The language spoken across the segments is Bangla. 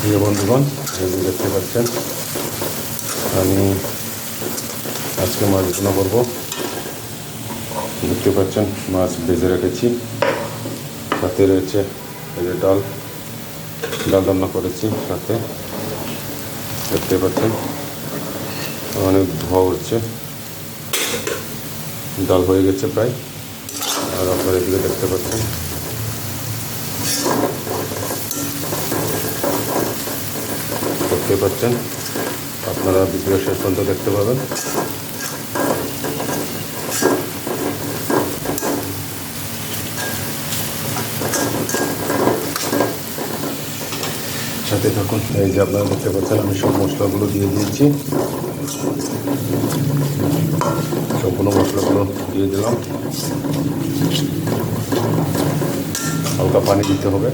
প্রিয় বন্ধুগণ, যদি দেখতে পাচ্ছেন আমি আজকে মাছ রান্না করবো। দেখতে পাচ্ছেন মাছ ভেজে রেখেছি, সাথে রয়েছে এই যে ডাল রান্না করেছি। সাথে দেখতে পাচ্ছেন অনেক ধোয়া উঠছে, ডাল হয়ে গেছে প্রায়। আর আপনারা এদিকে দেখতে পাচ্ছেন আপনারা ভিডিও শেষ পর্যন্ত দেখতে পাবেন। সাথে থাকুন। এই যে আপনারা দেখতে পাচ্ছেন আমি সব মশলাগুলো দিয়ে দিয়েছি, সম্পূর্ণ মশলাগুলো দিয়ে দিলাম। হালকা পানি দিতে হবে,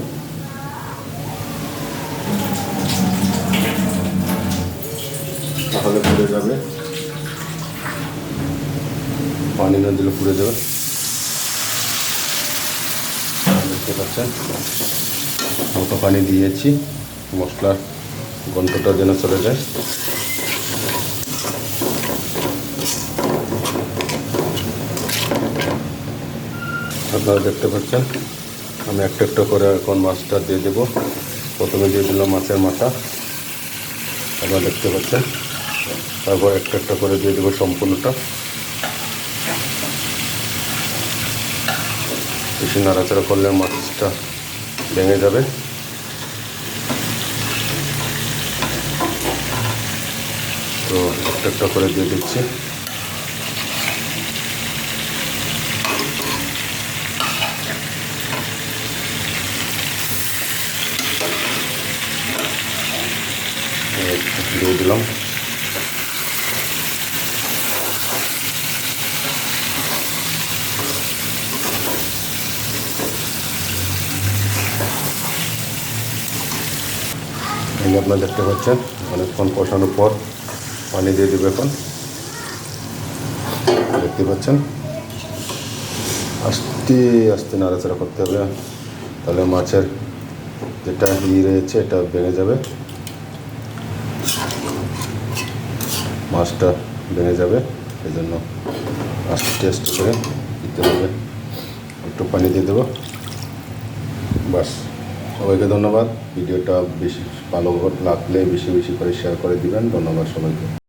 তাহলে পুড়ে যাবে। পানি না দিলে পুড়ে যাবে। দেখতে পাচ্ছেন হালকা পানি দিয়েছি, মশলার গন্ধটা যেন চলে যায়। আপনারা দেখতে পাচ্ছেন আমি একটা একটা করে এখন মাছটা দিয়ে দেবো। প্রথমে দিয়ে দিলাম মাছের মাথা, আপনারা দেখতে পাচ্ছেন। তারপর একটা একটা করে দিয়ে দেবো সম্পূর্ণটা। বেশি নাড়াচাড়া করলে মাছটা ভেঙে যাবে। তো একটা একটা করে দিয়ে দিচ্ছি। দিয়ে দিলাম। এই আপনারা দেখতে পাচ্ছেন অনেকক্ষণ কষানোর পর পানি দিয়ে দেবে। এখন দেখতে পাচ্ছেন আস্তে আস্তে নাড়াচাড়া করতে হবে, তাহলে মাছের যেটা রয়েছে এটা ভেঙে যাবে, মাছটা ভেঙে যাবে। এই জন্য আস্তে আস্তে করে দিতে হবে। একটু পানি দিয়ে দেবো, বাস। সবাইকে ধন্যবাদ। ভিডিওটা বেশি ভালো লাগলে বেশি বেশি করে শেয়ার করে দিবেন। ধন্যবাদ সবাইকে।